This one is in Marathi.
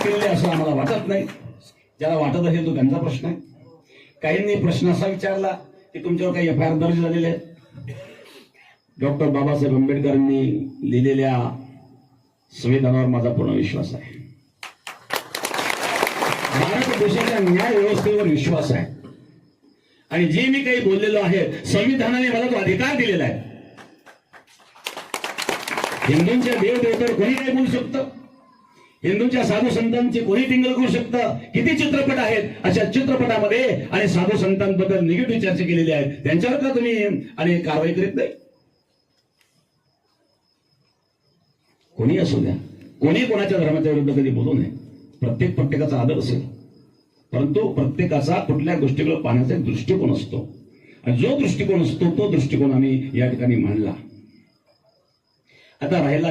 केलेले असं आम्हाला वाटत नाही. ज्याला वाटत असेल तो त्यांचा प्रश्न आहे. काहींनी प्रश्न असा विचारला की तुमच्यावर काही एफ आय आर दर्ज झालेले आहेत. डॉक्टर बाबासाहेब आंबेडकरांनी लिहिलेल्या संविधानावर माझा पूर्ण विश्वास आहे. भारत देशाच्या न्याय व्यवस्थेवर विश्वास आहे. आणि जे मी काही बोललेलो आहे संविधानाने मला तो अधिकार दिलेला आहे. हिंदूंच्या देवदेवतेवर कोणी काही बोलू शकतं. हिंदूंच्या साधू संतांची कोणी टिंगल करू शकतं. किती चित्रपट आहेत, अशा चित्रपटामध्ये आणि साधू संतांबद्दल निगेटिव्ह चर्चा केलेली आहे. त्यांच्यावर का तुम्ही आणि कारवाई करीत नाही? कोणी असू द्या, कोणी कोणाच्या धर्माच्या विरुद्ध कधी बोलू नये. प्रत्येकाचा आदर असेल, परंतु प्रत्येकाचा कुठल्या गोष्टीकडे पाहण्याचा एक दृष्टिकोन असतो. आणि जो दृष्टिकोन असतो तो दृष्टिकोन आम्ही या ठिकाणी मांडला. आता राहिला